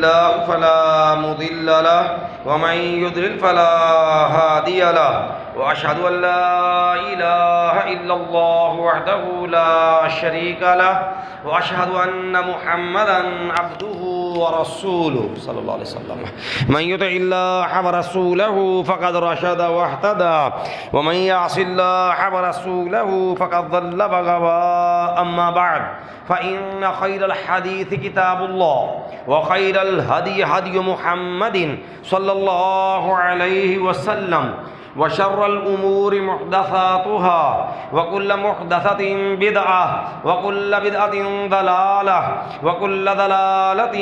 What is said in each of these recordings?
الله فلا مضل له ومن يضلل فلا هادي له وأشهد أن لا إله إلا الله وحده لا شريك له وأشهد أن محمدا عبده ورسوله صلى الله عليه وسلم. من يطع الله ورسوله فقد رشد واهتدى ومن يعص الله ورسوله فقد ضل وغوى. أما بعد فإن خير الحديث كتاب الله وخير الهدي هدي محمد صلى الله عليه وسلم وشر الأمور محدثاتها وكل محدثة بدعة وكل بدعة ضلالة وكل ضلالة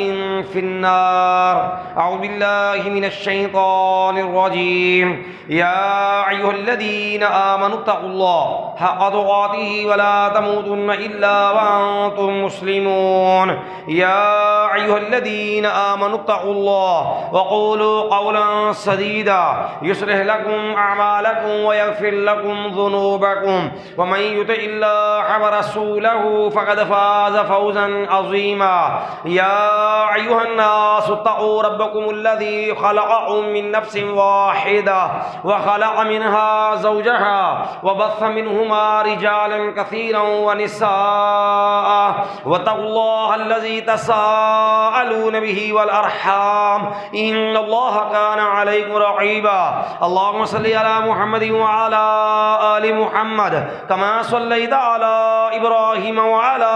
في النار. أعوذ بالله من الشيطان الرجيم. يا أيها الذين آمنوا اتقوا الله حق تقاته ولا تموتن إلا وأنتم مسلمون. يا أيها الذين آمنوا اتقوا الله وقولوا قولا سديدا يصلح لكم أعمالكم ويغفر لكم ذنوبكم ومن يطع الله ورسوله فقد فاز فوزا عظيما. يا أيها الناس اتقوا ربكم الذي خلقكم من نفس واحدة وخلق منها زوجها وبث منهما رجالا كثيرا ونساء واتقوا الله الذي تساءلون به والأرحام إن الله كان عليكم رقيبا. اللهم صل على محمد وعلى آل محمد كما صليت على إبراهيم وعلى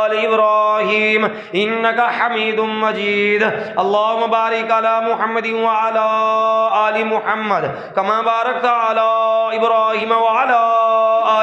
آل إبراهيم إنك حميد مجيد. اللهم بارك على محمد وعلى آل محمد كما باركت على إبراهيم وعلى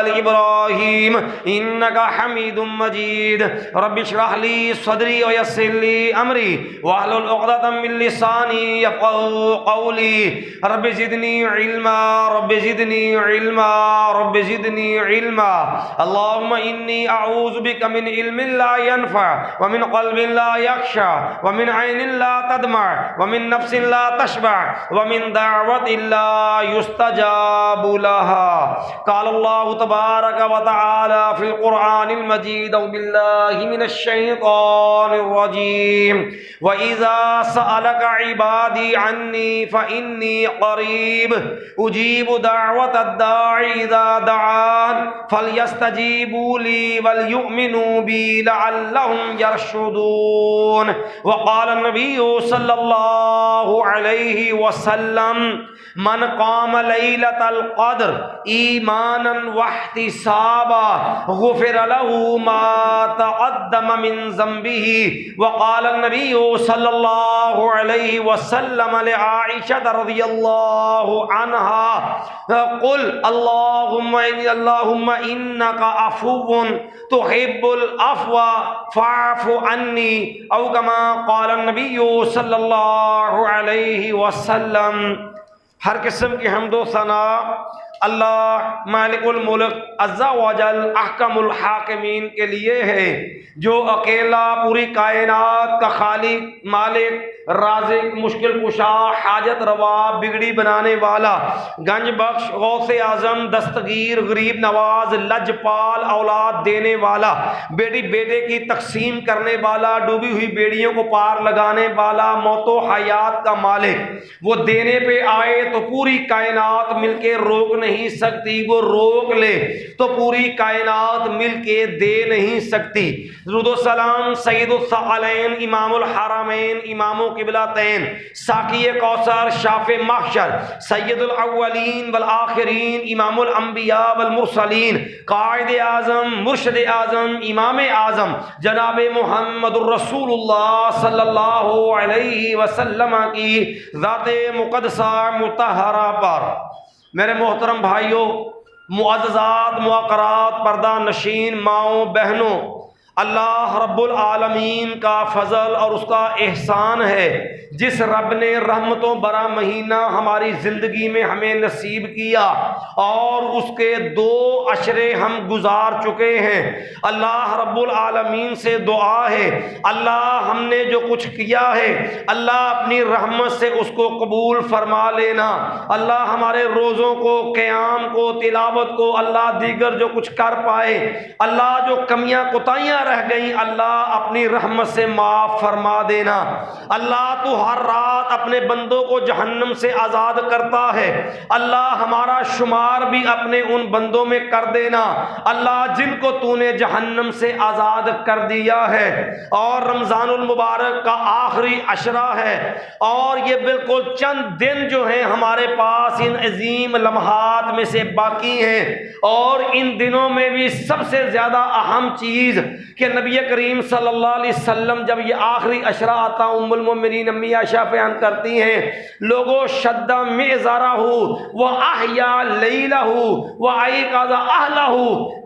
آل إبراهيم إنك حميد مجيد. رب اشرح لي صدري ويسر لي أمري واحلل عقدة من لساني يفقهوا قولي. رب زدني علما رب زدني علما رب زدني علما. اللهم إني أعوذ بك من علم لا ينفع ومن قلب لا يخشع ومن عين لا تدمع ومن نفس لا تشبع ومن دعوة لا يستجاب لها. قال الله تبارك وتعالى في القرآن المجيد بالله من الشيطان الرجيم. وإذا سألك عبادي عني فإني قريب أجيب دعوة الداعي إذا دعان فليستجيبوا لي وليؤمنوا بي لعلهم يرشدون. وقال النبي صلى الله عليه وسلم من قام ليلة القدر إيمانا واحتسابا غفر له ما تقدم من ذنبه. وقال النبي صلى الله عليه وسلم لعائشة رضي الله عنها قل اللهم إنك عفو تحب العفو فاعف عني أو كما قال النبي صلی اللہ علیہ وسلم. ہر قسم کی حمد و ثنا اللہ مالک الملک عز و جل احکم الحاکمین کے لیے ہے، جو اکیلا پوری کائنات کا خالق، مالک، رازق، مشکل کشا، حاجت روا، بگڑی بنانے والا، گنج بخش، غوث اعظم، دستگیر، غریب نواز، لجپال، اولاد دینے والا، بیٹی بیٹے کی تقسیم کرنے والا، ڈوبی ہوئی بیڑیوں کو پار لگانے والا، موت و حیات کا مالک. وہ دینے پہ آئے تو پوری کائنات مل کے روک نہیں سکتی، وہ روک لے تو پوری کائنات مل کے دے نہیں سکتی. درود و سلام سید الثقلین، امام الحرمین، امام قبلتین، ساقی کوثر، شاف محشر، سید الاولین والآخرین، امام الانبیاء والمرسلین، قائد اعظم، مرشد اعظم، امام اعظم جناب محمد الرسول اللہ صلی اللہ علیہ وسلم کی ذات مقدسہ مطہرہ پر. میرے محترم بھائیوں، معززات، معقرات، پردہ نشین ماؤں بہنوں، اللہ رب العالمین کا فضل اور اس کا احسان ہے جس رب نے رحمتوں برا مہینہ ہماری زندگی میں ہمیں نصیب کیا اور اس کے 2 عشرے ہم گزار چکے ہیں. اللہ رب العالمین سے دعا ہے اللہ ہم نے جو کچھ کیا ہے اللہ اپنی رحمت سے اس کو قبول فرما لینا. اللہ ہمارے روزوں کو، قیام کو، تلاوت کو، اللہ دیگر جو کچھ کر پائے، اللہ جو کمیاں کوتاہیاں رہ گئیں اللہ اپنی رحمت سے معاف فرما دینا۔ اللہ تو ہر رات اپنے بندوں کو جہنم سے آزاد کرتا ہے، اللہ ہمارا شمار بھی اپنے ان بندوں میں کر دینا اللہ جن کو تو نے جہنم سے آزاد کر دیا ہے۔ اور رمضان المبارک کا آخری عشرہ ہے، اور یہ بالکل چند دن جو ہیں ہمارے پاس ان عظیم لمحات میں سے باقی ہیں، اور ان دنوں میں بھی سب سے زیادہ اہم چیز کہ نبی کریم صلی اللہ علیہ وسلم جب یہ آخری عشرہ آتا، ام المؤمنین امی عائشہ بیان کرتی ہیں، لوگوں شد معذرہ و احیا لیلہ و ایقظ اہلہ،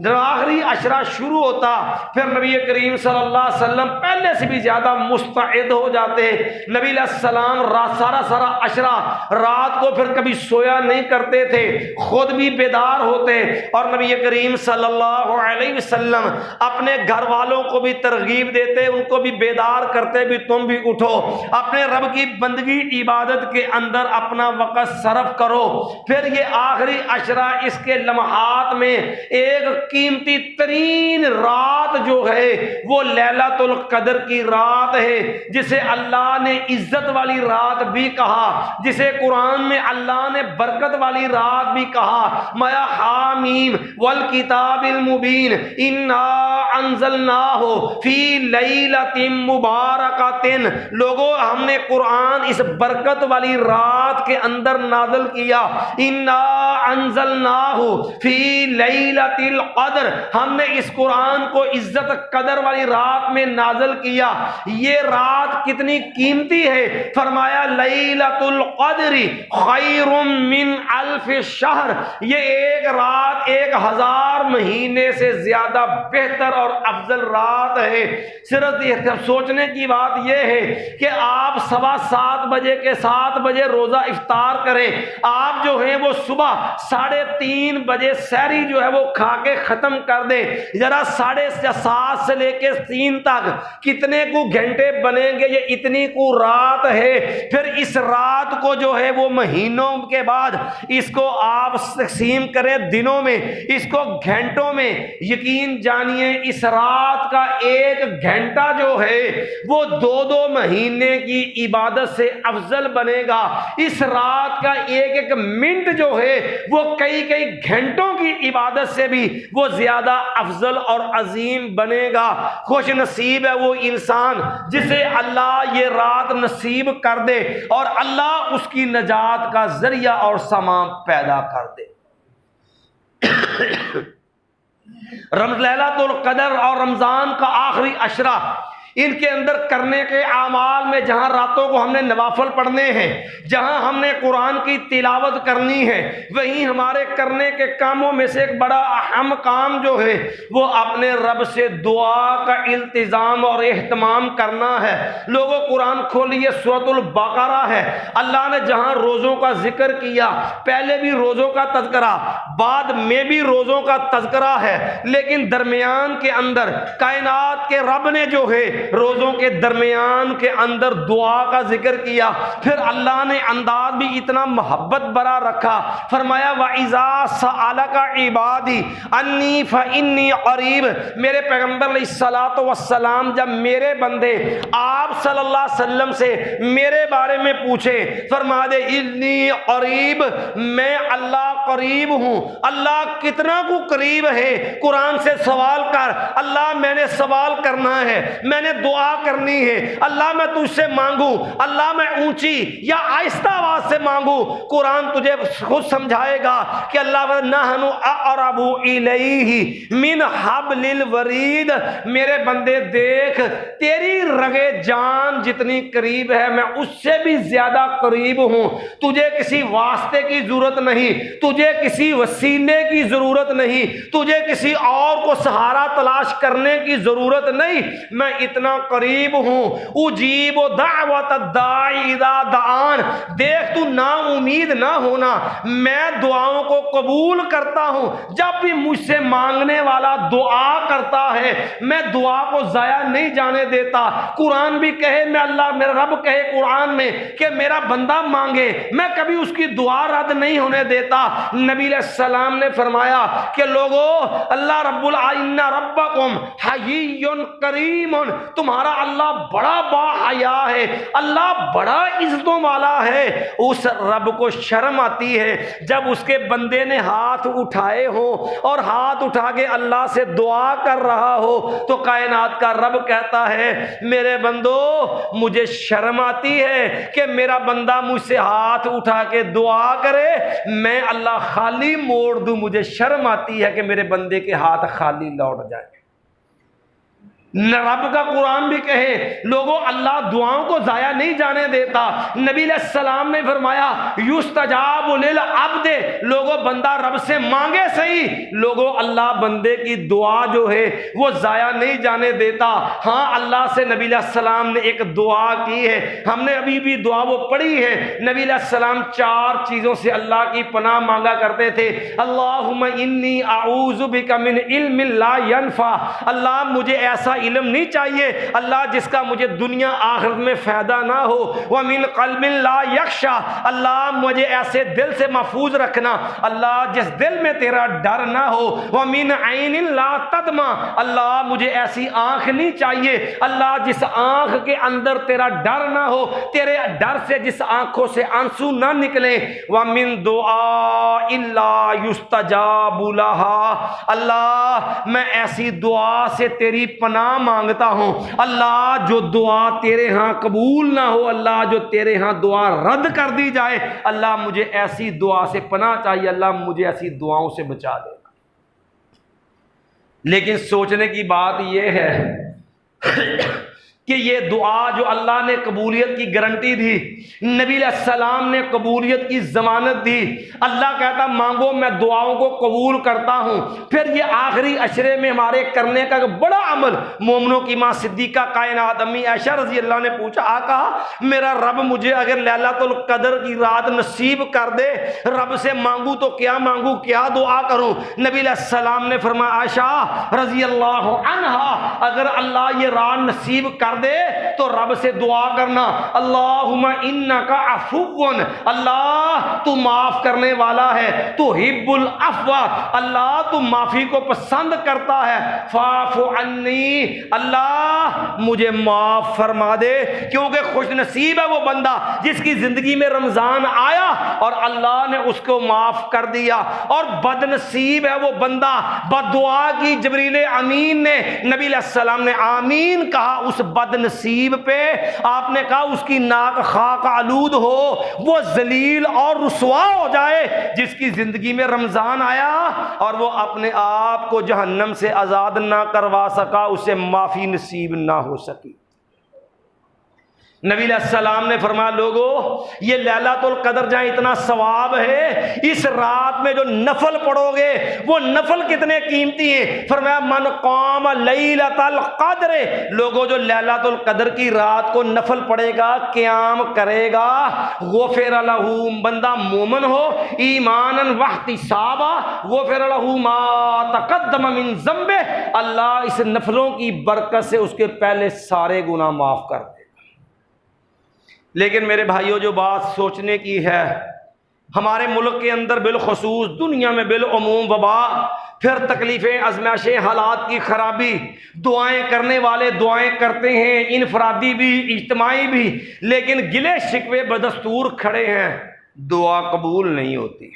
جب آخری عشرہ شروع ہوتا پھر نبی کریم صلی اللہ علیہ وسلم پہلے سے بھی زیادہ مستعد ہو جاتے۔ نبی علیہ السلام سارا عشرہ رات کو پھر کبھی سویا نہیں کرتے تھے، خود بھی بیدار ہوتے، اور نبی کریم صلی اللہ علیہ وسلم اپنے گھر والوں کو بھی ترغیب دیتے، ان کو بھی بیدار کرتے بھی تم بھی اٹھو، اپنے رب کی بندگی عبادت کے اندر اپنا وقت صرف کرو۔ پھر یہ آخری عشرہ اس کے لمحات میں ایک قیمتی ترین رات جو ہے وہ لیلۃ القدر کی رات ہے، جسے اللہ نے عزت والی رات بھی کہا، جسے قرآن میں اللہ نے برکت والی رات بھی کہا۔ مَا حامیم والکتاب المبین انا انزلناہ فی لیلۃ مبارکۃ، لوگوں ہم نے قرآن اس برکت والی رات کے اندر نازل کیا، انا انزلناہ فی لیلۃ القدر، ہم نے اس قرآن کو عزت قدر والی رات میں نازل کیا۔ یہ رات کتنی قیمتی ہے، فرمایا لیلۃ القدر خیر من الف شہر، یہ ایک رات 1000 مہینے سے زیادہ بہتر اور افضل رات ہے۔ صرف سوچنے کی بات یہ ہے کہ آپ 7:15 بجے کے 7 بجے روزہ افطار کریں، آپ جو ہیں وہ صبح 3:30 بجے سحری جو ہے وہ کھا کے ختم کر دیں، ذرا 7:30 سے لے کے 3 تک کتنے کو گھنٹے بنیں گے، یہ اتنی کو رات ہے۔ پھر اس رات کو جو ہے وہ مہینوں کے بعد اس کو آپ تقسیم کریں دنوں میں، اس کو گھنٹوں میں، یقین جانیے اس رات کا 1 گھنٹہ جو ہے وہ 2 مہینے کی عبادت سے افضل بنے گا۔ اس رات کا 1 منٹ جو ہے وہ کئی گھنٹوں کی عبادت سے بھی وہ زیادہ افضل اور عظیم بنے گا۔ خوش نصیب ہے وہ انسان جسے اللہ یہ رات نصیب کر دے اور اللہ اس کی نجات کا ذریعہ اور سامان پیدا کر دے۔ لیلۃ القدر اور رمضان کا آخری عشرہ، ان کے اندر کرنے کے اعمال میں جہاں راتوں کو ہم نے نوافل پڑھنے ہیں، جہاں ہم نے قرآن کی تلاوت کرنی ہے، وہیں ہمارے کرنے کے کاموں میں سے ایک بڑا اہم کام جو ہے وہ اپنے رب سے دعا کا التزام اور اہتمام کرنا ہے۔ لوگوں قرآن کھولیے، سورۃ البقرہ ہے، اللہ نے جہاں روزوں کا ذکر کیا، پہلے بھی روزوں کا تذکرہ، بعد میں بھی روزوں کا تذکرہ ہے، لیکن درمیان کے اندر کائنات کے رب نے جو ہے روزوں کے درمیان کے اندر دعا کا ذکر کیا۔ پھر اللہ نے انداز بھی اتنا محبت برا رکھا، فرمایا وَإِذَا سَأَلَكَ عِبَادِي أَنِّي فَإِنِّي قَرِيبٌ، میرے پیغمبر علیہ الصلوۃ والسلام جب میرے بندے آپ صلی اللہ علیہ وسلم سے میرے بارے میں پوچھے، فرما دے انی قریب، میں اللہ قریب ہوں۔ اللہ کتنا کو قریب ہے، قرآن سے سوال کر، اللہ میں نے سوال کرنا ہے، میں نے دعا کرنی ہے، اللہ میں تجھ سے مانگوں، اللہ میں اونچی یا آہستہ آواز سے مانگوں، قرآن تجھے خود سمجھائے گا کہ اللہ نحن اقرب الیہ من حبل الورید، میرے بندے دیکھ تیری رگے جان جتنی قریب ہے میں اس سے بھی زیادہ قریب ہوں، تجھے کسی واسطے کی ضرورت نہیں، تجھے کسی وسیلے کی ضرورت نہیں، تجھے کسی اور کو سہارا تلاش کرنے کی ضرورت نہیں، میں اتنا اتنا قریب ہوں، اجیب دعوت الداعی اذا دعان، دیکھ تو نا امید نہ ہونا، میں دعاؤں کو قبول کرتا ہوں، جب بھی مجھ سے مانگنے والا دعا کرتا ہے میں دعا کو ضائع نہیں جانے دیتا۔ قرآن بھی کہے، میں اللہ میرا رب کہے قرآن میں کہ میرا بندہ مانگے، میں کبھی اس کی دعا رد نہیں ہونے دیتا۔ نبی علیہ السلام نے فرمایا کہ لوگو اللہ رب العالمین ربکم حیی کریم، تمہارا اللہ بڑا با حیا ہے، اللہ بڑا عزتوں والا ہے۔ اس رب کو شرم آتی ہے جب اس کے بندے نے ہاتھ اٹھائے ہو اور ہاتھ اٹھا کے اللہ سے دعا کر رہا ہو تو کائنات کا رب کہتا ہے میرے بندو مجھے شرم آتی ہے کہ میرا بندہ مجھ سے ہاتھ اٹھا کے دعا کرے، میں اللہ خالی موڑ دوں، مجھے شرم آتی ہے کہ میرے بندے کے ہاتھ خالی لوٹ جائیں۔ رب کا قرآن بھی کہے لوگوں اللہ دعاؤں کو ضائع نہیں جانے دیتا۔ نبی علیہ السلام نے فرمایا یستجاب للعبد، لوگوں بندہ رب سے مانگے صحیح، لوگوں اللہ بندے کی دعا جو ہے وہ ضائع نہیں جانے دیتا۔ ہاں اللہ سے نبی علیہ السلام نے ایک دعا کی ہے، ہم نے ابھی بھی دعا وہ پڑھی ہے۔ نبی علیہ السلام 4 چیزوں سے اللہ کی پناہ مانگا کرتے تھے۔ اللہم انی اعوذ بک من علم لا ینفع، اللہ مجھے ایسا علم نہیں چاہیے اللہ جس کا مجھے دنیا آخرت میں فائدہ نہ ہو، وَمِن قَلْبٍ لَا يَخْشَى، اللہ مجھے ایسے دل سے محفوظ رکھنا اللہ جس دل میں تیرا ڈر نہ ہو، وَمِنْ عَيْنٍ لَا تَدْمَى، اللہ مجھے ایسی آنکھ نہیں چاہیے اللہ جس آنکھ کے اندر تیرا ڈر نہ ہو، تیرے ڈر سے جس آنکھوں سے آنسو نہ نکلے، وَمِن دُعَاءٍ لَا يُسْتَجَابُ لَهَا، اللہ میں ایسی دعا سے تیری پناہ مانگتا ہوں اللہ جو دعا تیرے ہاں قبول نہ ہو، اللہ جو تیرے ہاں دعا رد کر دی جائے، اللہ مجھے ایسی دعا سے پناہ چاہیے، اللہ مجھے ایسی دعاؤں سے بچا دے۔ لیکن سوچنے کی بات یہ ہے کہ یہ دعا جو اللہ نے قبولیت کی گارنٹی دی، نبی علیہ السلام نے قبولیت کی ضمانت دی، اللہ کہتا مانگو میں دعاؤں کو قبول کرتا ہوں۔ پھر یہ آخری عشرے میں ہمارے کرنے کا بڑا عمل، مومنوں کی ماں صدیقہ کائنات امی عائشہ رضی اللہ نے پوچھا آقا میرا رب مجھے اگر لیلۃ القدر کی رات نصیب کر دے رب سے مانگوں تو کیا مانگوں، کیا دعا کروں؟ نبی علیہ السلام نے فرمایا عائشہ رضی اللہ عنہا اگر اللہ یہ رات نصیب کر دے تو رب سے دعا کرنا اللہم انکا عفو، اللہ تو معاف کرنے والا ہے، تو حب العفو، اللہ تو معافی کو پسند کرتا ہے، فاعف عنی، اللہ مجھے معاف فرما دے، کیونکہ خوش نصیب ہے وہ بندہ جس کی زندگی میں رمضان آیا اور اللہ نے اس کو معاف کر دیا، اور بد نصیب ہے وہ بندہ بد دعا کی جبریل امین نے نبی علیہ السلام نے آمین کہا اس بد نصیب پہ، آپ نے کہا اس کی ناک خاک آلود ہو، وہ ذلیل اور رسوا ہو جائے جس کی زندگی میں رمضان آیا اور وہ اپنے آپ کو جہنم سے آزاد نہ کروا سکا، اسے معافی نصیب نہ ہو سکی۔ نبی علیہ السلام نے فرمایا لوگو یہ لیلۃ القدر جہاں اتنا ثواب ہے اس رات میں جو نفل پڑھو گے وہ نفل کتنے قیمتی ہیں، فرمایا من قام لیلۃ القدر، لوگو جو لیلۃ القدر کی رات کو نفل پڑھے گا قیام کرے گا غفر لہ، بندہ مومن ہو ایمانا واحتسابا غفر لہ ما تقدم من ذنبہ، اللہ اس نفلوں کی برکت سے اس کے پہلے سارے گناہ معاف کر دے۔ لیکن میرے بھائیوں جو بات سوچنے کی ہے ہمارے ملک کے اندر بالخصوص دنیا میں بالعموم وبا، پھر تکلیفیں آزمائشیں حالات کی خرابی، دعائیں کرنے والے دعائیں کرتے ہیں انفرادی بھی اجتماعی بھی، لیکن گلے شکوے بدستور کھڑے ہیں، دعا قبول نہیں ہوتی۔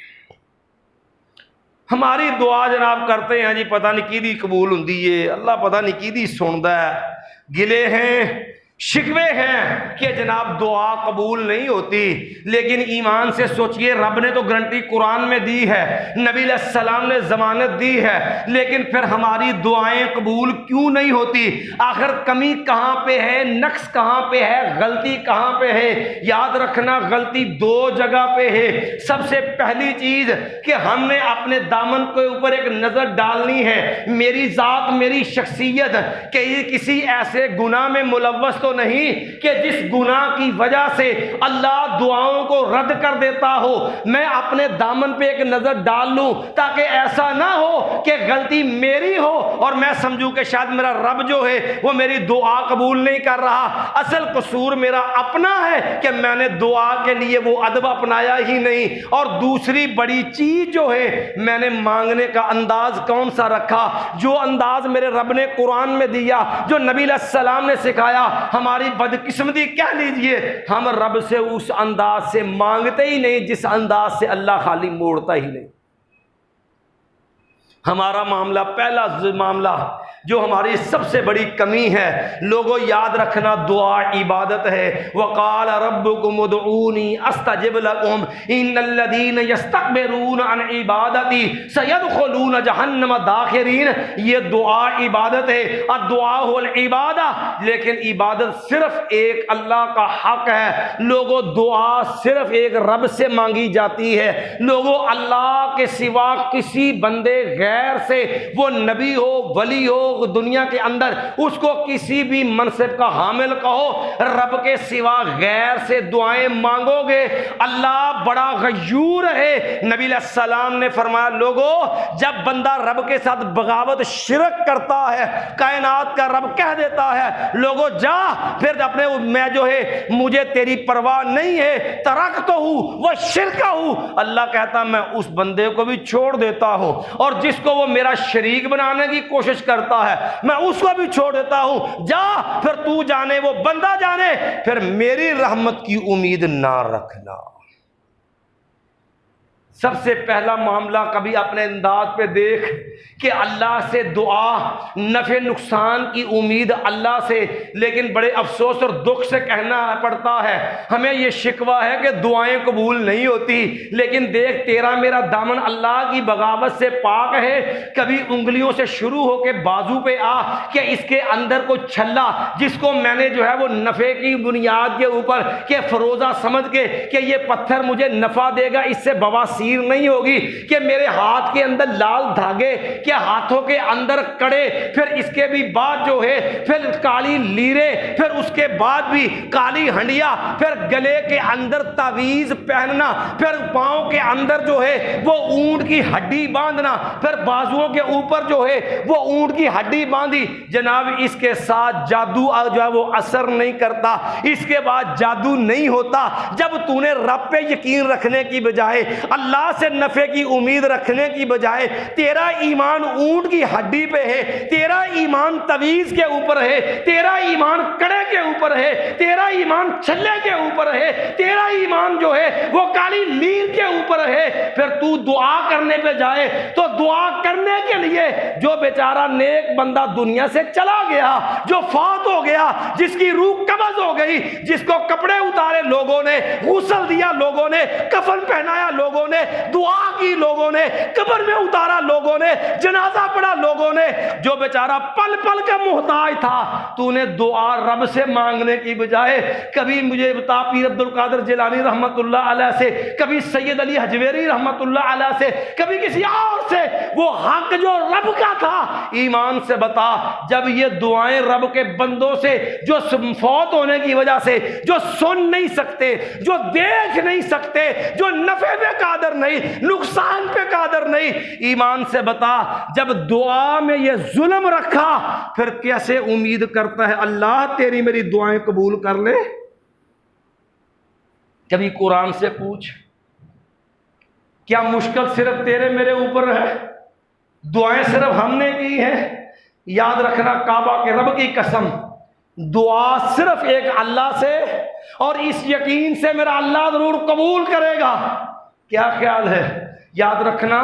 ہماری دعا جناب کرتے ہیں جی پتہ نہیں کیدی قبول ہوندی ہے، اللہ پتہ نہیں کیدی سندا ہے، گلے ہیں شکوے ہیں کہ جناب دعا قبول نہیں ہوتی، لیکن ایمان سے سوچئے رب نے تو گارنٹی قرآن میں دی ہے، نبی علیہ السلام نے ضمانت دی ہے، لیکن پھر ہماری دعائیں قبول کیوں نہیں ہوتی؟ آخر کمی کہاں پہ ہے، نقص کہاں پہ ہے، غلطی کہاں پہ ہے؟ یاد رکھنا غلطی دو جگہ پہ ہے۔ سب سے پہلی چیز کہ ہم نے اپنے دامن کے اوپر ایک نظر ڈالنی ہے، میری ذات، میری شخصیت کہ یہ کسی ایسے گناہ میں ملوث تو نہیں کہ جس گناہ کی وجہ سے اللہ دعاؤں کو رد کر دیتا ہو۔ میں اپنے دامن پہ ایک نظر ڈال لوں تاکہ ایسا نہ ہو کہ غلطی میری ہو اور میں سمجھوں کہ شاید میرا رب جو ہے وہ میری دعا قبول نہیں کر رہا، اصل قصور میرا اپنا ہے کہ میں نے دعا کے لیے وہ ادب اپنایا ہی نہیں۔ اور دوسری بڑی چیز جو ہے، میں نے مانگنے کا انداز کون سا رکھا؟ جو انداز میرے رب نے قرآن میں دیا، جو نبی علیہ السلام نے سکھایا۔ ہماری بدقسمتی کہہ لیجئے ہم رب سے اس انداز سے مانگتے ہی نہیں جس انداز سے اللہ خالی موڑتا ہی نہیں۔ ہمارا معاملہ، پہلا معاملہ جو ہماری سب سے بڑی کمی ہے، لوگوں یاد رکھنا دعا عبادت ہے۔ وقال ربکم ادعونی استجب لکم ان الذین یستکبرون عن عبادتی سیدخلون جہنم داخرین۔ یہ دعا عبادت ہے، الدعاء هو العبادہ، لیکن عبادت صرف ایک اللہ کا حق ہے۔ لوگوں دعا صرف ایک رب سے مانگی جاتی ہے۔ لوگوں اللہ کے سوا کسی بندے غیر سے، وہ نبی ہو، ولی ہو، دنیا کے اندر اس کو کسی بھی منصب کا حامل کہو، رب کے سوا غیر سے دعائیں مانگو گے، اللہ بڑا غیور ہے۔ نبی علیہ السلام نے فرمایا لوگوں جب بندہ رب کے ساتھ بغاوت شرک کرتا ہے، کائنات کا رب کہہ دیتا ہے لوگوں جا پھر اپنے میں جو ہے مجھے تیری پرواہ نہیں ہے، ترکتہ وہ شرکہ، اللہ کہتا میں اس بندے کو بھی چھوڑ دیتا ہوں، اور جس کو وہ میرا شریک بنانے کی کوشش کرتا ہے میں اس کو بھی چھوڑ دیتا ہوں، جا پھر تو جانے وہ بندہ جانے، پھر میری رحمت کی امید نہ رکھنا۔ سب سے پہلا معاملہ کبھی اپنے انداز پہ دیکھ کہ اللہ سے دعا، نفع نقصان کی امید اللہ سے، لیکن بڑے افسوس اور دکھ سے کہنا پڑتا ہے، ہمیں یہ شکوہ ہے کہ دعائیں قبول نہیں ہوتی، لیکن دیکھ تیرا میرا دامن اللہ کی بغاوت سے پاک ہے۔ کبھی انگلیوں سے شروع ہو کے بازو پہ آ کہ اس کے اندر کوئی چھلا جس کو میں نے جو ہے وہ نفع کی بنیاد کے اوپر کہ فروزہ سمجھ کے کہ یہ پتھر مجھے نفع دے گا، اس سے بواسیر نہیں ہوگی، کہ میرے ہاتھ کے اندر لال دھاگے، کہ ہاتھوں کے اندر کڑے، پھر اس کے بھی بعد جو ہے پھر کالی لیرے، پھر اس کے بعد بھی کالی ہنڈیا، پھر گلے کے اندر تعویذ پہننا، پھر پاؤں کے اندر جو ہے وہ اونٹ کی ہڈی باندھنا، پھر بازوؤں کے اوپر جو ہے وہ اونٹ کی ہڈی باندھی۔ جناب اس کے ساتھ جادو جو ہے وہ اثر نہیں کرتا، اس کے بعد جادو نہیں ہوتا جب تو نے رب پہ یقین رکھنے کی بجائے، اللہ سے نفع کی امید رکھنے کی بجائے تیرا ایمان اونٹ کی ہڈی پہ ہے، تیرا ایمان تعویذ کے اوپر ہے، تیرا ایمان کڑے کے اوپر ہے، تیرا ایمان چھلے کے اوپر ہے، تیرا ایمان جو ہے وہ کالی لیر کے اوپر ہے، پھر تو دعا کرنے پہ جائے تو دعا کرنے کے لیے جو بیچارہ نیک بندہ دنیا سے چلا گیا، جو فوت ہو گیا، جس کی روح قبض ہو گئی، جس کو کپڑے اتارے لوگوں نے، غسل دیا لوگوں نے، کفن پہنایا لوگوں نے، دعا کی لوگوں نے، قبر میں اتارا لوگوں نے، جنازہ پڑھا لوگوں نے، جو بیچارہ پل پل کا محتاج تھا، تو نے دعا رب سے مانگنے کی بجائے کبھی مجھے بتا پیر عبد القادر جیلانی رحمت اللہ علیہ سے، کبھی سید علی حجویری رحمت اللہ علیہ سے، کبھی کسی اور سے، وہ حق جو رب کا تھا ایمان سے بتا، جب یہ دعائیں رب کے بندوں سے جو فوت ہونے کی وجہ سے جو سن نہیں سکتے، جو دیکھ نہیں سکتے، جو نفع پہ قادر نہیں، نقصان پہ قادر نہیں، ایمان سے بتا جب دعا میں یہ ظلم رکھا پھر کیسے امید کرتا ہے اللہ تیری میری دعائیں قبول کر لے؟ کبھی قرآن سے پوچھ کیا مشکل صرف تیرے میرے اوپر ہے؟ دعائیں صرف ہم نے کی ہیں؟ یاد رکھنا کعبہ کے رب کی قسم دعا صرف ایک اللہ سے، اور اس یقین سے میرا اللہ ضرور قبول کرے گا۔ کیا خیال ہے؟ یاد رکھنا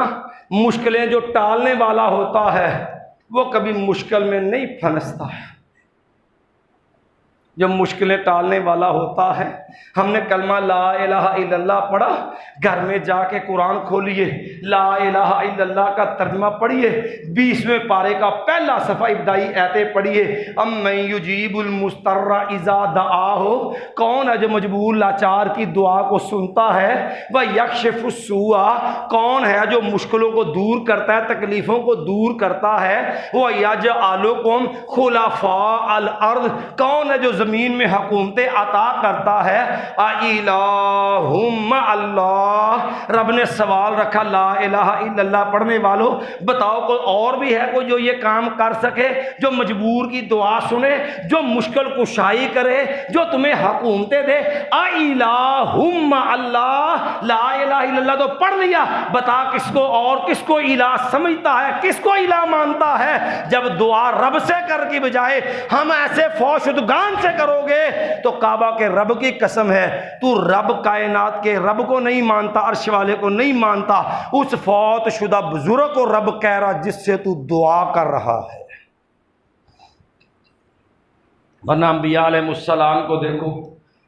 مشکلیں جو ٹالنے والا ہوتا ہے وہ کبھی مشکل میں نہیں پھنستا ہے۔ جو مشکلیں ٹالنے والا ہوتا ہے۔ ہم نے کلمہ لا الہ الا اللہ پڑھا، گھر میں جا کے قرآن کھولیے، لا الہ الا اللہ کا ترجمہ پڑھیے، 20ویں پارے کا پہلا صفحہ ابتدائی آیتیں پڑھیے۔ امن یجیب المضطر اذا دعاہ، کون ہے جو مجبور لاچار کی دعا کو سنتا ہے؟ ویکشف السوء، کون ہے جو مشکلوں کو دور کرتا ہے، تکلیفوں کو دور کرتا ہے؟ ویجعلکم خلفاء الارض، کون ہے جو زمین میں حکومتیں عطا کرتا ہے؟ الہم اللہ، رب نے سوال رکھا لا الہ الا اللہ پڑھنے والوں، بتاؤ کوئی اور بھی ہے کوئی جو یہ کام کر سکے، جو مجبور کی دعا سنے، جو مشکل کشائی کرے، جو تمہیں حکومتیں دے؟ الہم اللہ، لا الہ الا اللہ تو پڑھ لیا، بتا کس کو اور کس کو الہ سمجھتا ہے، کس کو الہ مانتا ہے؟ جب دعا رب سے کر کی بجائے ہم ایسے فوشدگان سے کرو گے تو کعبہ کے رب کی قسم ہے تو رب کائنات کے رب کو نہیں مانتا، عرش والے کو نہیں مانتا، اس فوت شدہ بزرگ کو رب کہہ رہا جس سے تو دعا کر رہا ہے۔ ورنہ انبیاء علیہ السلام کو دیکھو،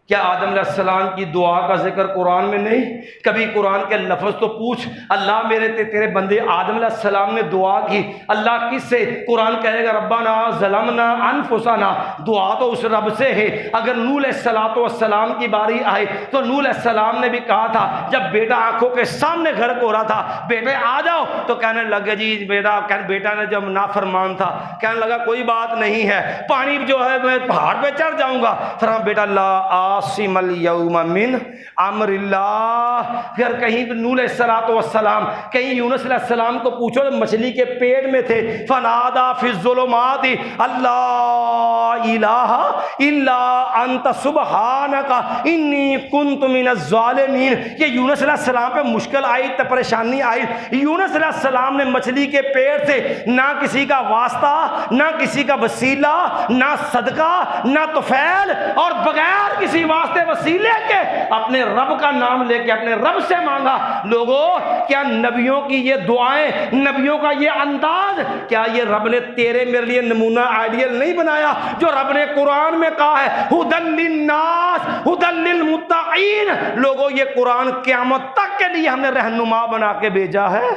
کیا آدم علیہ السلام کی دعا کا ذکر قرآن میں نہیں؟ کبھی قرآن کے لفظ تو پوچھ، اللہ میرے تیرے بندے آدم علیہ السلام نے دعا کی، اللہ کس سے؟ قرآن کہے گا ربنا ظلمنا انفسنا، دعا تو اس رب سے ہے۔ اگر نوح علیہ السلام کی باری آئے تو نوح علیہ السلام نے بھی کہا تھا، جب بیٹا آنکھوں کے سامنے غرق ہو رہا تھا، بیٹے آ جاؤ، تو کہنے لگے جی بیٹا نے جب نافرمان تھا کہنے لگا کوئی بات نہیں ہے، پانی جو ہے میں پہاڑ پہ چڑھ جاؤں گا، فرمایا بیٹا لا عاصم الیوم من امر اللہ۔ پھر کہیں نوح علیہ السلام، کہیں یونس علیہ السلام کو پوچھو جو مچھلی کے پیٹ میں تھے، فنادا فی الظلمات اللہ الہ الا انت سبحانک انی کنت من الظالمین۔ یہ یونس علیہ السلام پہ مشکل آئی تو پریشانی آئی، یونس علیہ السلام نے مچھلی کے پیٹ سے نہ کسی کا واسطہ، نہ کسی کا وسیلہ، نہ صدقہ، نہ طفیل، اور بغیر کسی واسطے وسیلے کے اپنے رب کا نام لے کے اپنے رب سے مانگا۔ لوگوں، کیا نبیوں کی یہ دعائیں، نبیوں کا یہ انداز، کیا یہ رب نے تیرے میرے لیے نمونہ آئیڈیل نہیں بنایا؟ جو رب نے قرآن میں کہا ہے ہدی للناس ہدی للمتقین، لوگوں یہ قرآن قیامت تک کے لیے ہم نے رہنما بنا کے بھیجا ہے۔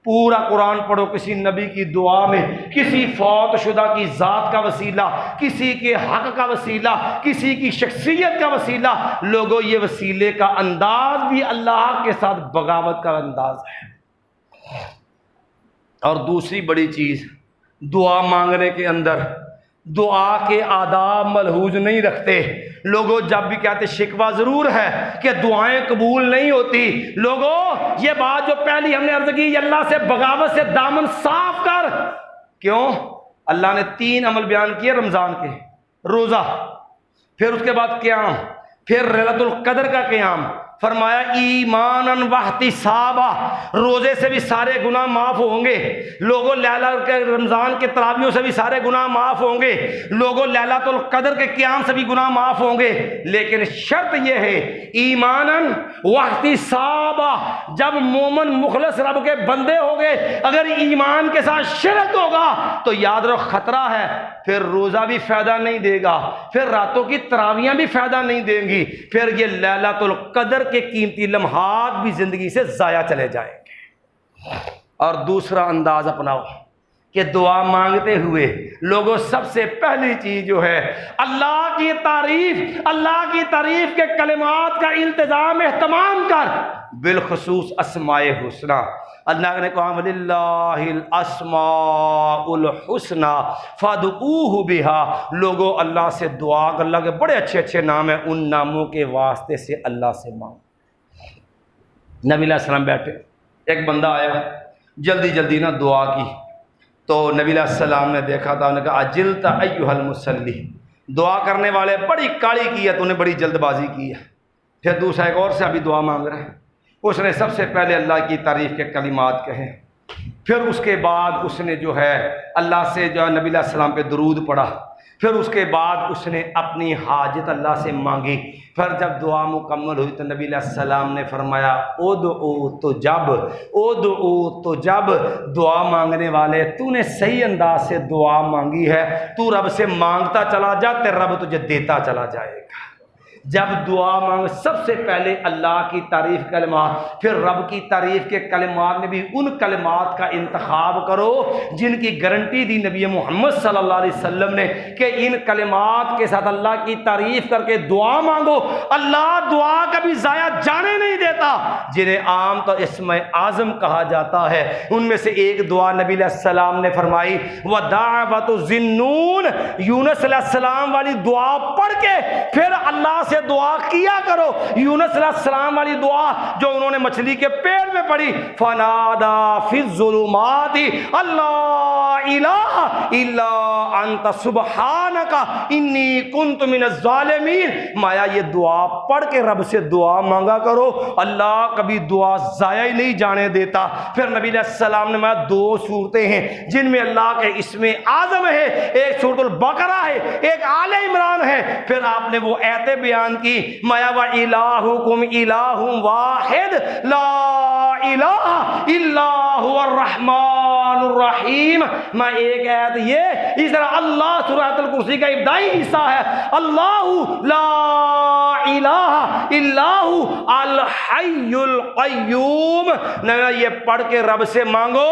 پورا قرآن پڑھو، کسی نبی کی دعا میں کسی فوت شدہ کی ذات کا وسیلہ، کسی کے حق کا وسیلہ، کسی کی شخصیت کا وسیلہ، لوگوں یہ وسیلے کا انداز بھی اللہ کے ساتھ بغاوت کا انداز ہے۔ اور دوسری بڑی چیز، دعا مانگنے کے اندر دعا کے آداب ملحوظ نہیں رکھتے لوگوں، جب بھی کہتے شکوہ ضرور ہے کہ دعائیں قبول نہیں ہوتی۔ لوگوں یہ بات جو پہلی ہم نے عرض کی، اللہ سے بغاوت سے دامن صاف کر۔ کیوں؟ اللہ نے 3 عمل بیان کیے رمضان کے، روزہ، پھر اس کے بعد قیام، پھر لیلۃ القدر کا قیام، فرمایا ایماناً واحتسابا، روزے سے بھی سارے گناہ معاف ہوں گے، لوگوں رمضان کے تراویحوں سے بھی سارے گناہ معاف ہوں گے، لوگوں لیلۃ القدر کے قیام سے بھی گناہ معاف ہوں گے، لیکن شرط یہ ہے ایماناً واحتسابا، جب مومن مخلص رب کے بندے ہو گئے، اگر ایمان کے ساتھ شرک ہوگا تو یاد رکھو خطرہ ہے، پھر روزہ بھی فائدہ نہیں دے گا، پھر راتوں کی تراویحیں بھی فائدہ نہیں دیں گی، پھر یہ لیلۃ القدر کے قیمتی لمحات بھی زندگی سے ضائع چلے جائیں گے۔ اور دوسرا انداز اپناؤ کہ دعا مانگتے ہوئے لوگوں سب سے پہلی چیز جو ہے اللہ کی تعریف کے کلمات کا التزام اہتمام کر، بالخصوص اسماء الحسنی۔ اللہ نے کہا وَلِلَّهِ الْأَسْمَاءُ الْحُسْنَى فَادْعُوهُ بِهَا، لوگوں اللہ سے دعا، اللہ کے بڑے اچھے اچھے نام ہیں، ان ناموں کے واسطے سے اللہ سے مانگو۔ نبی علیہ السلام بیٹھے، ایک بندہ آیا، جلدی جلدی نہ دعا کی، تو نبی علیہ السلام نے دیکھا تھا، انہوں نے کہا عجلت ایھا المصلی، دعا کرنے والے بڑی کاڑی کی ہے، تو نے بڑی جلد بازی کی ہے۔ پھر دوسرا ایک اور سے ابھی دعا مانگ رہا ہے، اس نے سب سے پہلے اللہ کی تعریف کے کلمات کہے، پھر اس کے بعد اس نے جو ہے اللہ سے جو نبی علیہ السلام پہ درود پڑھا، پھر اس کے بعد اس نے اپنی حاجت اللہ سے مانگی. پھر جب دعا مکمل ہوئی تو نبی علیہ السلام نے فرمایا ادعو تو جب دعا مانگنے والے تو نے صحیح انداز سے دعا مانگی ہے، تو رب سے مانگتا چلا جا تے رب تجھے دیتا چلا جائے گا. جب دعا مانگ سب سے پہلے اللہ کی تعریف کلمات، پھر رب کی تعریف کے کلمات میں بھی ان کلمات کا انتخاب کرو جن کی گارنٹی دی نبی محمد صلی اللہ علیہ وسلم نے کہ ان کلمات کے ساتھ اللہ کی تعریف کر کے دعا مانگو، اللہ دعا کبھی ضائع جانے نہیں دیتا. جنہیں عام طور اسم اعظم کہا جاتا ہے، ان میں سے ایک دعا نبی علیہ السلام نے فرمائی وَدَعْوَةُ ذِنُّونَ، یونس علیہ السلام والی دعا پڑھ کے پھر اللہ سے دعا کیا کرو. یونس علیہ السلام والی دعا جو انہوں نے مچھلی کے پیٹ میں پڑھی، فَنَادَى فِي الظُّلُمَاتِ اللَّا إِلَٰهَ إِلَّا أَنْتَ سُبْحَانَكَ إِنِّي كُنْتُ مِنَ الظَّالِمِينَ. مایا یہ دعا پڑھ کے رب سے دعا مانگا کرو، اللہ کبھی دعا ضائع ہی نہیں جانے دیتا. پھر نبی علیہ السلام نے مایا دو صورتیں ہیں جن میں اللہ کے اسم اعظم ہے، ایک سورۃ البقرہ ہے، ایک آل عمران ہے. پھر آپ نے وہ آیتیں بیان کی مایا وَإِلَٰهُكُمْ إِلَٰهٌ وَاحِدٌ لَا إِلَٰهَ إِلَّا هُوَ الرَّحْمَٰنُ الرَّحِيمُ. میں ایک آیت یہ اس طرح اللہ سورۃ الکرسی کا ابتدائی حصہ ہے، اللہ لا الہ الا هو الحی القیوم. یہ پڑھ کے رب سے مانگو.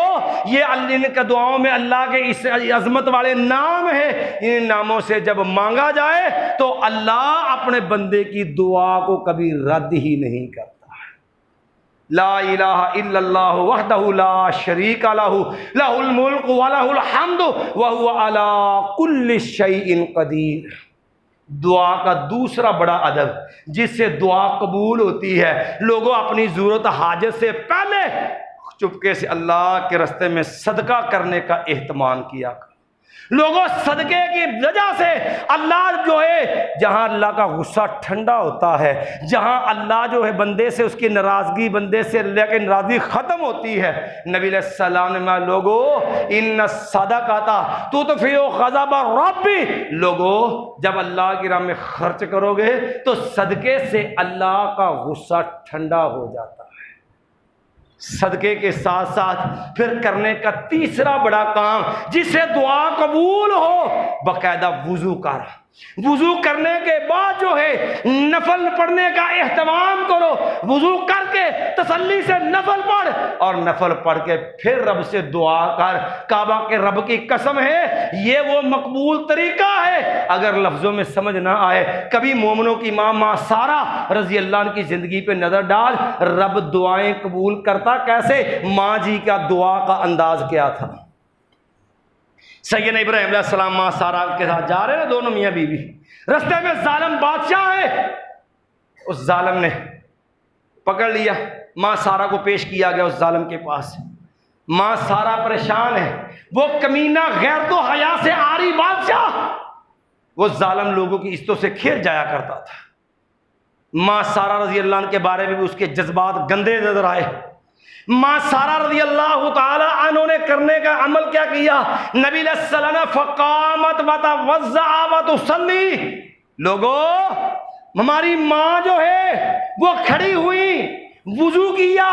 یہ ان کا دعاؤں میں اللہ کے اس عظمت والے نام ہیں، ان ناموں سے جب مانگا جائے تو اللہ اپنے بندے کی دعا کو کبھی رد ہی نہیں کرتا. لا الہ الا اللہ وحدہ لا شریک لہ لہ الملک ولہ الحمد وہو علی کل شیء قدیر. دعا کا دوسرا بڑا ادب جس سے دعا قبول ہوتی ہے، لوگوں اپنی ضرورت حاجت سے پہلے چپکے سے اللہ کے راستے میں صدقہ کرنے کا اہتمام کیا کرو. لوگوں صدقے کی وجہ سے اللہ جو ہے، جہاں اللہ کا غصہ ٹھنڈا ہوتا ہے، جہاں اللہ جو ہے بندے سے اس کی ناراضگی، بندے سے اللہ کی ناراضگی ختم ہوتی ہے. نبی علیہ السلام نے لوگوں ان الصدقۃ تطفئ غضب الرب، لوگوں جب اللہ کی راہ میں خرچ کرو گے تو صدقے سے اللہ کا غصہ ٹھنڈا ہو جاتا ہے. صدقے کے ساتھ ساتھ پھر کرنے کا تیسرا بڑا کام جس سے دعا قبول ہو، باقاعدہ وضو کر. وضو کرنے کے بعد جو ہے نفل پڑھنے کا اہتمام کرو. وضو کر کے تسلی سے نفل پڑھ، اور نفل پڑھ کے پھر رب سے دعا کر. کعبہ کے رب کی قسم ہے یہ وہ مقبول طریقہ ہے. اگر لفظوں میں سمجھ نہ آئے، کبھی مومنوں کی ماں سارہ رضی اللہ عنہ کی زندگی پہ نظر ڈال. رب دعائیں قبول کرتا کیسے؟ ماں جی کا دعا کا انداز کیا تھا. سیدنا ابراہیم علیہ السلام ماں سارہ کے ساتھ جا رہے ہیں، دونوں میاں بیوی. رستے میں ظالم بادشاہ ہے، اس ظالم نے پکڑ لیا. ماں سارہ کو پیش کیا گیا اس ظالم کے پاس. ماں سارہ پریشان ہے، وہ کمینہ غیرت و حیا سے عاری بادشاہ، وہ ظالم لوگوں کی عزتوں سے کھیل جایا کرتا تھا. ماں سارہ رضی اللہ عنہ کے بارے میں بھی اس کے جذبات گندے نظر آئے. ماں سارہ رضی اللہ تعالی عنہ نے کرنے کا عمل کیا کیا؟ نبی علیہ السلام نے فقامت وتوضع وتصلی. لوگوں ہماری ماں جو ہے وہ کھڑی ہوئی، وضو کیا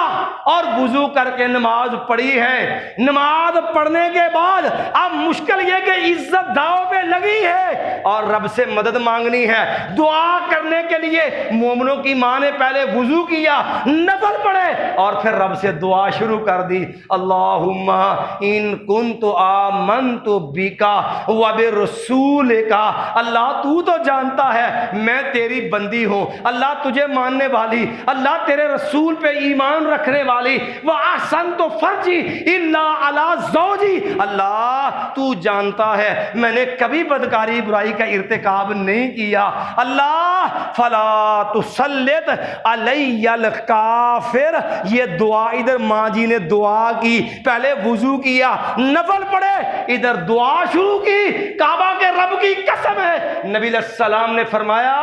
اور وضو کر کے نماز پڑھی ہے. نماز پڑھنے کے بعد اب مشکل یہ کہ عزت داؤ پہ لگی ہے اور رب سے مدد مانگنی ہے. دعا کرنے کے لیے مومنوں کی ماں نے پہلے وضو کیا، نفل پڑھے اور پھر رب سے دعا شروع کر دی. اللہم ان کنت آمنت بک وبرسولک. اللہ تو جانتا ہے میں تیری بندی ہوں، اللہ تجھے ماننے والی، اللہ تیرے رسول پہ ایمان رکھنے والی. وَأَحْسَنْتُ فَرْجِي إِلَّا عَلَىٰ زَوْجِي. اللہ تو جانتا ہے میں نے کبھی بدکاری برائی کا ارتکاب نہیں کیا. اللہ فَلَا تُسَلِّطْ عَلَيَّ الْكَافِرَ. یہ دعا ادھر ماں جی نے دعا کی، پہلے وضو کیا، نفل پڑھے، ادھر دعا شروع کی. کعبہ کے رب کی قسم ہے نبی علیہ السلام نے فرمایا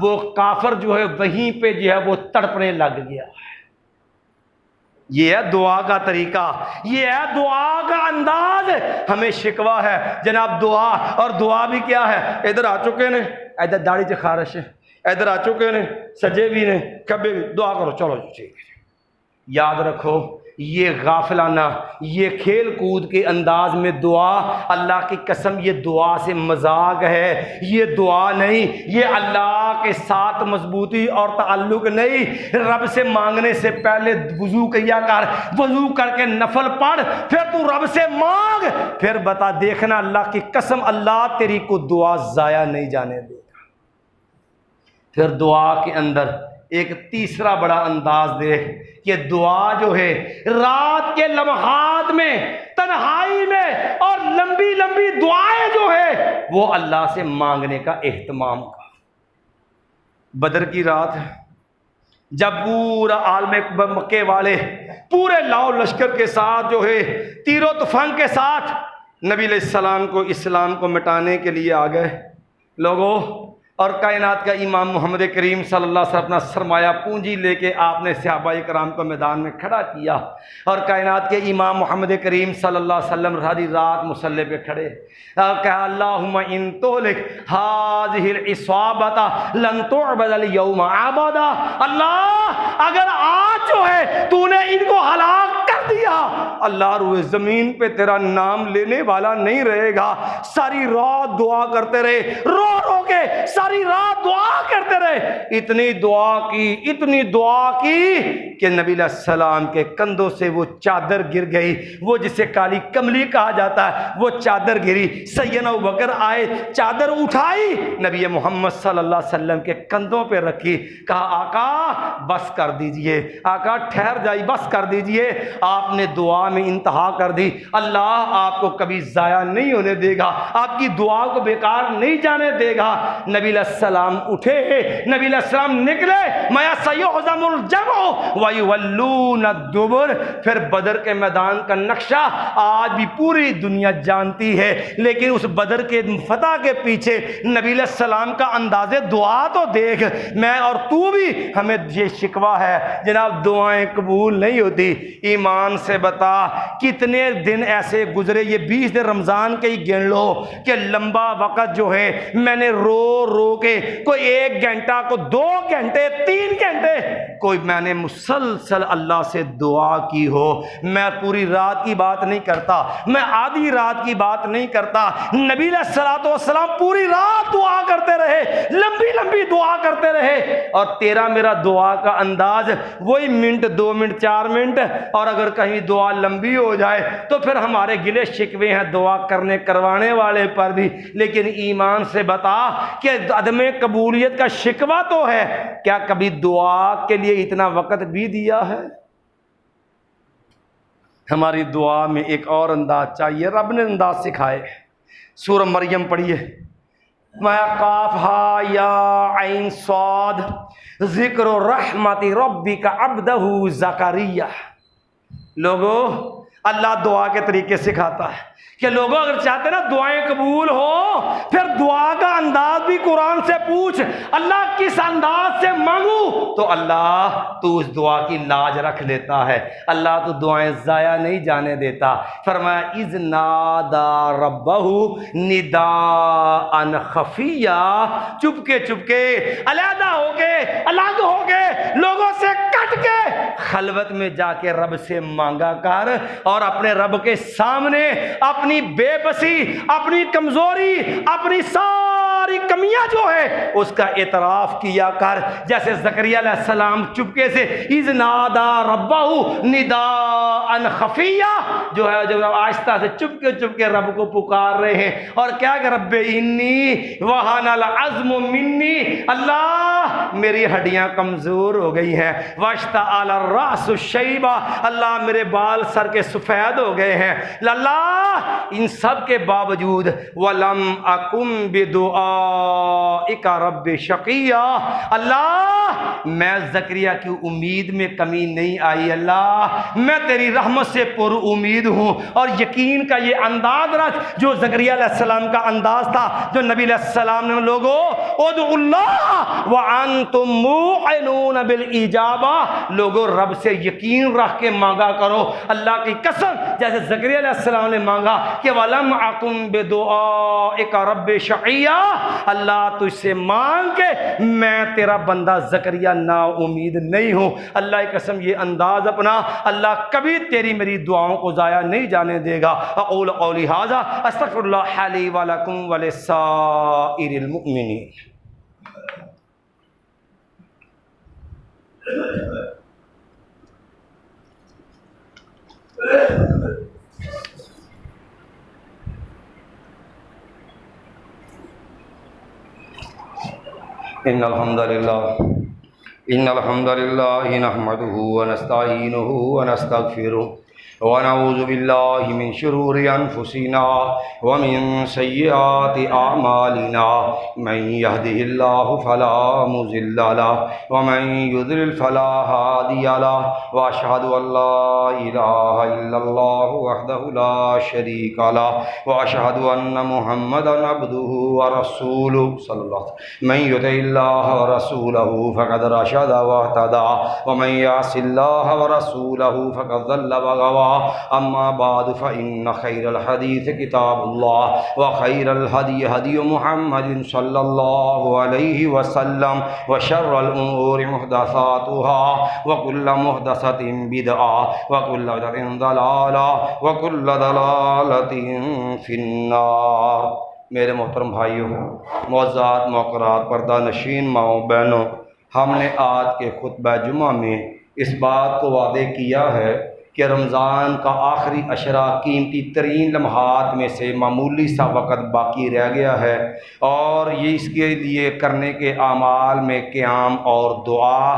وہ کافر جو ہے وہیں پہ جو ہے وہ تڑپنے لگ گیا. یہ ہے دعا کا طریقہ، یہ ہے دعا کا انداز۔ ہمیں شکوہ ہے جناب دعا، اور دعا بھی کیا ہے؟ ادھر آ چکے نے، ادھر داڑھی سے خارش ہے، ادھر آ چکے نے، سجے بھی نے، کبھی بھی دعا کرو، چلو ٹھیک ہے۔ یاد رکھو یہ غافلانہ، یہ کھیل کود کے انداز میں دعا، اللہ کی قسم یہ دعا سے مذاق ہے، یہ دعا نہیں، یہ اللہ کے ساتھ مضبوطی اور تعلق نہیں۔ رب سے مانگنے سے پہلے وضو کیا کر، وضو کر کے نفل پڑھ، پھر تو رب سے مانگ، پھر بتا دیکھنا اللہ کی قسم اللہ تیری کو دعا ضائع نہیں جانے دے گا۔ پھر دعا کے اندر ایک تیسرا بڑا انداز دیکھ کہ دعا جو ہے رات کے لمحات میں، تنہائی میں، اور لمبی لمبی دعائیں جو ہے وہ اللہ سے مانگنے کا اہتمام کا۔ بدر کی رات جب پورا عالم مکے والے پورے لاؤ لشکر کے ساتھ جو ہے تیر و تفنگ کے ساتھ نبی علیہ السلام کو اسلام کو مٹانے کے لیے آ گئے لوگوں، اور کائنات کا امام محمد کریم صلی اللہ علیہ وسلم اپنا سرمایہ پونجی لے کے آپ نے صحابہ کرام کو میدان میں کھڑا کیا، اور کائنات کے امام محمد کریم صلی اللہ علیہ وسلم ساری رات مصلی پہ کھڑے اور کہا اللہم ان تہلک ہذہ العصابۃ لن تعبد اليوم ابدا، اللہ اگر آج جو ہے تو نے ان کو ہلاک کر دیا، اللہ روئے زمین پہ تیرا نام لینے والا نہیں رہے گا۔ ساری رات دعا کرتے رہے، رو رو کے ساری رات دعا کرتے رہے، اتنی دعا کی کہ نبی علیہ السلام کے کندھوں سے وہ چادر گر گئی، وہ جسے کالی کملی کہا جاتا ہے وہ چادر گری۔ سیدنا ابوبکر آئے، چادر اٹھائی، نبی محمد صلی اللہ علیہ وسلم کے کندھوں پہ رکھی، کہا آقا بس کر دیجئے، آقا ٹھہر جائیے، بس کر دیجئے۔ آپ نے دعا میں انتہا کر دی، اللہ آپ کو کبھی ضائع نہیں ہونے دے گا، آپ کی دعا کو بیکار نہیں جانے دے گا۔ نبی علیہ السلام اٹھے، نبی علیہ السلام نکلے، مَا سَيُهْزَمُ الْجَمْعُ وَيُوَلُّونَ الدُّبُرَ۔ پھر بدر کے میدان کا نقشہ آج بھی پوری دنیا جانتی ہے، لیکن اس بدر کے فتح کے پیچھے نبی علیہ السلام کا انداز دعا تو دیکھ۔ میں اور تو بھی ہمیں یہ شکوہ ہے جناب دعائیں قبول نہیں ہوتی۔ ایمان سے بتا کتنے دن ایسے گزرے، یہ 20 دن رمضان کے ہی گن لو کہ لمبا وقت جو ہے میں نے رو کے کوئی 1 گھنٹہ کو 2 گھنٹے 3 گھنٹے کوئی میں نے مسلسل اللہ سے دعا کی ہو۔ میں پوری رات کی بات نہیں کرتا، میں آدھی رات کی بات نہیں کرتا، نبی علیہ الصلوۃ والسلام پوری رات دعا کرتے رہے، لمبی لمبی دعا کرتے رہے، اور تیرا میرا دعا کا انداز وہی منٹ 2 منٹ 4 منٹ، اور اگر کہیں دعا لمبی ہو جائے تو پھر ہمارے گلے شکوے ہیں دعا کروانے والے پر بھی۔ لیکن ایمان سے بتا کہ عدم قبولیت کا شکوہ تو ہے، کیا کبھی دعا کے لیے اتنا وقت بھی دیا ہے؟ ہماری دعا میں ایک اور انداز چاہیے، رب نے انداز سکھائے۔ سورہ مریم پڑھیے، ما قاف ہا یا عین صاد ذکر رحمت ربک عبدہ زکریا۔ لوگوں اللہ دعا کے طریقے سکھاتا ہے کہ لوگوں اگر چاہتے نا دعائیں قبول ہو، پھر دعا کا انداز بھی قرآن سے پوچھ، اللہ کس انداز سے مانگوں تو اللہ تو اس دعا کی لاج رکھ لیتا ہے، اللہ تو دعائیں ضائع نہیں جانے دیتا۔ فرمایا اذ نادا ربہ نداء خفیہ، چپکے چپکے علیحدہ ہو کے الگ ہو کے لوگوں سے کٹ کے خلوت میں جا کے رب سے مانگا کر، اور اپنے رب کے سامنے اپنی بے بسی، اپنی کمزوری، اپنی ساری کمیاں جو ہے اس کا اعتراف کیا کر۔ جیسے زکریا علیہ السلام چپکے سے اذ نادا ربہ نداء خفیہ جو ہے جب آہستہ سے چپکے رب کو پکار رہے ہیں، اور کیا کہ رب انی وہن العظم منی، اللہ میری ہڈیاں کمزور ہو گئی ہیں، واشتعل الراس شیبہ، اللہ میرے بال سر کے سفید ہو گئے ہیں، اللہ ان سب کے باوجود وَلَمْ أَكُمْ بِدُعَائِكَ دعائک رب شقیہ، اللہ میں زکریا کی امید میں کمی نہیں آئی، اللہ میں تیری رحمت سے پر امید ہوں۔ اور یقین کا یہ انداز رکھ جو زکریا علیہ السلام کا انداز تھا، جو نبی علیہ السلام نے لوگوں ادعوا اللہ وانتم موقنون بالاجابہ، لوگوں رب سے یقین رکھ کے مانگا کرو۔ اللہ کی قسم جیسے زکریا علیہ السلام نے مانگا کہ وَلَمْ أَكُنْ بِدُعَائِكَ رَبِّ شَقِيًّا، اللہ تجھ سے مانگ کے میں تیرا بندہ زکریا نا امید نہیں ہوں۔ اللہ کی قسم یہ انداز اپنا، اللہ کبھی تیری میری دعاؤں کو ضائع نہیں جانے دے گا۔ اقول قولی ھذا استغفر اللہ لی ولکم ولسائر المؤمنین۔ ان الحمد للہ نحمده ونستعینه ونستغفره ونعوذ باللہ من شرور انفسنا ومن سیئات اعمالنا، من يهده اللہ فلا مضل له ومن يضلل فلا هادی له، واشهد ان لا الہ الا اللہ وحدہ لا شریک له، واشهد ان محمدا عبدہ ورسولہ صلی اللہ علیہ وسلم۔ من یطع اللہ ورسولہ فقد رشد واہتدی، ومن یعص اللہ ورسولہ فقد ضل وغوی۔ اما بعد فإن خير الحديث كتاب الله، وخير الهدي هدي محمد صلى الله عليه وسلم، وشر الأمور محدثاتها، وكل محدثة بدعة، وكل بدعة ضلالة، وكل ضلالة في النار۔ میرے محترم بھائیوں، معزز موقرات، پردہ نشین ماؤں بہنوں، ہم نے آج کے خطبہ جمعہ میں اس بات کو واضح کیا ہے کہ رمضان کا آخری عشرہ قیمتی ترین لمحات میں سے معمولی سا وقت باقی رہ گیا ہے، اور یہ اس کے لیے کرنے کے اعمال میں قیام اور دعا،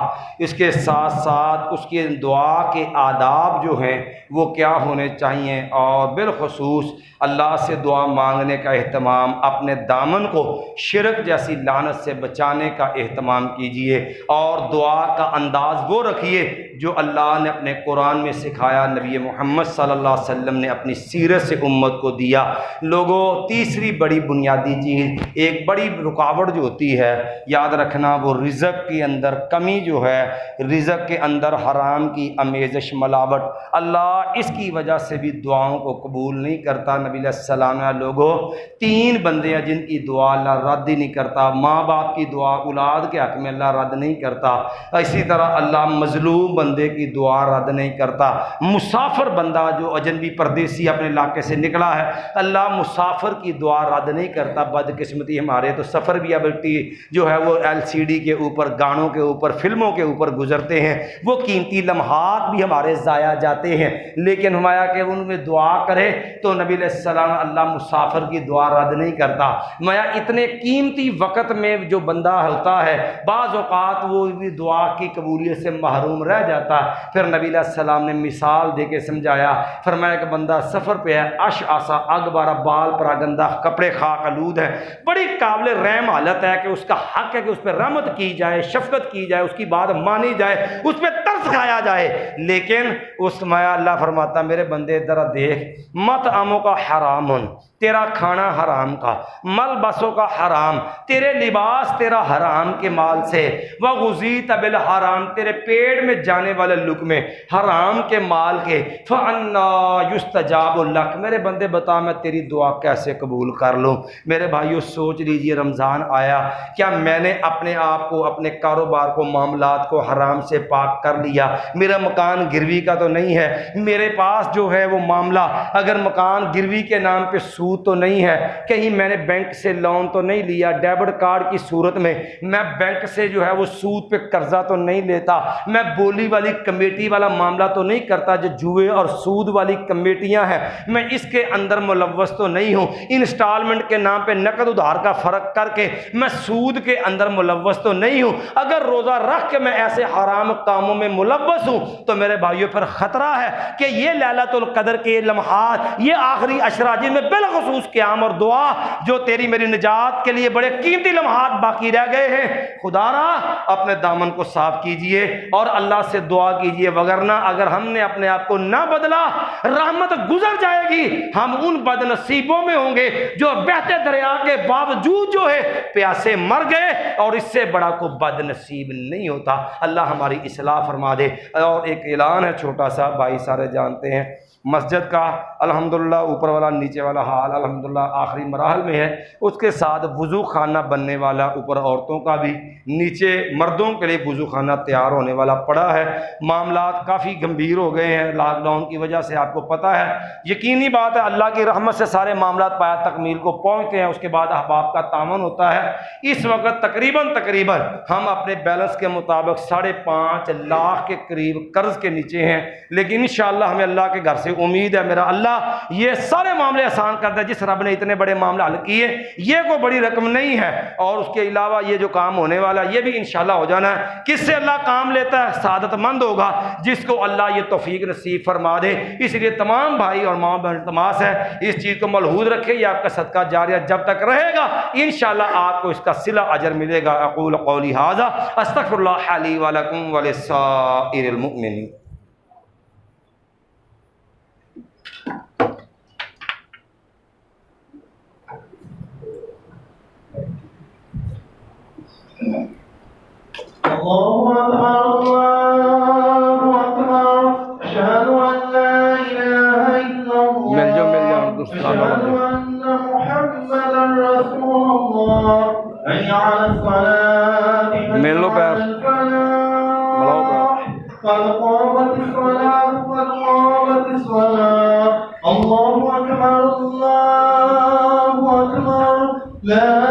اس کے ساتھ ساتھ اس کے دعا کے آداب جو ہیں وہ کیا ہونے چاہیے، اور بالخصوص اللہ سے دعا مانگنے کا اہتمام، اپنے دامن کو شرک جیسی لعنت سے بچانے کا اہتمام کیجیے، اور دعا کا انداز وہ رکھیے جو اللہ نے اپنے قرآن میں سکھایا، نبی محمد صلی اللہ علیہ وسلم نے اپنی سیرت سے امت کو دیا۔ لوگوں، تیسری بڑی بنیادی چیز، ایک بڑی رکاوٹ جو ہوتی ہے، یاد رکھنا، وہ رزق کے اندر کمی جو ہے، رزق کے اندر حرام کی آمیزش، ملاوٹ، اللہ اس کی وجہ سے بھی دعاؤں کو قبول نہیں کرتا۔ نبی علیہ السلام نے لوگوں تین بندے ہیں جن کی دعا اللہ رد ہی نہیں کرتا۔ ماں باپ کی دعا اولاد کے حق میں اللہ رد نہیں کرتا، اسی طرح اللہ مظلوم بندے کی دعا رد نہیں کرتا۔ مسافر بندہ جو اجنبی پردیسی اپنے علاقے سے نکلا ہے، اللہ مسافر کی دعا رد نہیں کرتا۔ بدقسمتی ہمارے تو سفر بھی اب جو ہے وہ LCD کے اوپر، گانوں کے اوپر، فلموں کے اوپر گزرتے ہیں، وہ قیمتی لمحات بھی ہمارے ضائع جاتے ہیں۔ لیکن ہمایا کہ ان میں دعا کرے تو نبی علیہ السلام، اللہ مسافر کی دعا رد نہیں کرتا۔ مایا اتنے قیمتی وقت میں جو بندہ ہوتا ہے، بعض اوقات وہ بھی دعا کی قبولیت سے محروم رہ جاتا ہے۔ پھر نبی علیہ السلام نے مثال دے کے سمجھایا، فرمایا کہ بندہ سفر پہ ہے، عش آسا اگبارہ، بال پراگندہ، کپڑے خاک آلود ہے، بڑی قابل رحم حالت ہے کہ اس کا حق ہے کہ اس پہ رحمت کی جائے، شفقت کی جائے، اس کی بات مانی جائے، اس پہ ترس کھایا جائے۔ لیکن اس مایا اللہ فرماتا، میرے بندے ذرا دیکھ، مت آموں کا حرام، تیرا کھانا حرام کا، ملبسوں کا حرام، تیرے لباس تیرا حرام کے مال سے، وغزیت بالحرام، تیرے پیٹ میں جانے والے لقمے حرام کے مال کے، فَأَنَّا يُسْتَجَابُ لَكَ، میرے بندے بتا میں تیری دعا کیسے قبول کر لوں۔ میرے بھائیو سوچ لیجئے، رمضان آیا، کیا میں نے اپنے آپ کو، اپنے کاروبار کو، معاملات کو حرام سے پاک کر لیا؟ میرا مکان گروی کا تو نہیں ہے، میرے پاس جو ہے وہ معاملہ، اگر مکان گروی کے نام پہ سود تو نہیں ہے، کہیں میں نے بینک سے لون تو نہیں لیا، ڈیبٹ کارڈ کی صورت میں میں بینک سے جو ہے وہ سود پہ قرضہ تو نہیں لیتا، میں بولی والی کمیٹی والا معاملہ تو نہیں کرتا جو جوئے اور سود والی کمیٹیاں ہیں، میں اس کے اندر ملوث تو نہیں ہوں، انسٹالمنٹ کے نام پہ نقد ادھار کا فرق کر کے میں سود کے اندر ملوث تو نہیں ہوں۔ اگر روزہ رکھ کے میں ایسے حرام کاموں میں ملوث ہوں تو میرے بھائیوں پر خطرہ ہے کہ یہ لیلۃ القدر کے لمحات، یہ آخری عشرہ جن میں بالخصوص قیام اور دعا جو تیری میری نجات کے لیے بڑے قیمتی لمحات باقی رہ گئے ہیں، خدا را اپنے دامن کو صاف کیجئے اور اللہ سے دعا کیجئے، وگرنہ اگر ہم نے اپنے آپ کو نہ بدلا رحمت گزر جائے گی، ہم ان بد نصیبوں میں ہوں گے جو بہتے دریا کے باوجود جو ہے پیاسے مر گئے، اور اس سے بڑا کوئی بد نصیب نہیں ہوتا۔ اللہ ہماری اصلاح فرما دے۔ اور ایک اعلان ہے چھوٹا سا، بھائی سارے جانتے ہیں، مسجد کا الحمدللہ اوپر والا نیچے والا حال الحمدللہ آخری مراحل میں ہے، اس کے ساتھ وضو خانہ بننے والا اوپر عورتوں کا بھی، نیچے مردوں کے لیے وضو خانہ تیار ہونے والا پڑا ہے۔ معاملات کافی گمبھیر ہو گئے ہیں لاک ڈاؤن کی وجہ سے، آپ کو پتہ ہے، یقینی بات ہے اللہ کی رحمت سے سارے معاملات پایا تکمیل کو پہنچتے ہیں، اس کے بعد احباب کا تعاون ہوتا ہے۔ اس وقت تقریباً ہم اپنے بیلنس کے مطابق 5.5 لاکھ کے قریب قرض کے نیچے ہیں، لیکن انشاءاللہ ہمیں اللہ کے گھر سے امید ہے، میرا اللہ یہ سارے معاملے آسان کر دے۔ جس رب نے اتنے بڑے معاملے حل کیے، یہ کوئی بڑی رقم نہیں ہے، اور اس کے علاوہ یہ جو کام ہونے والا یہ بھی انشاءاللہ ہو جانا ہے۔ کس سے اللہ کام لیتا ہے؟ سعادت مند ہوگا جس کو اللہ یہ توفیق نصیب فرما دے۔ اس لیے تمام بھائی اور ماں بہن التماس ہے اس چیز کو ملحوظ رکھے، یہ آپ کا صدقہ جاریہ جب تک رہے گا انشاءاللہ آپ کو اس کا صلہ اجر ملے گا۔ اقول قولی ھذا استغفر اللہ لی ولکم ولسائر المؤمنین۔ الله أكبر الله أكبر أشهد أن لا إله إلا الله أشهد أن محمدا رسول الله حي على الصلاة حي على الفلاح قد قامت الصلاة قد قامت الصلاة الله أكبر لا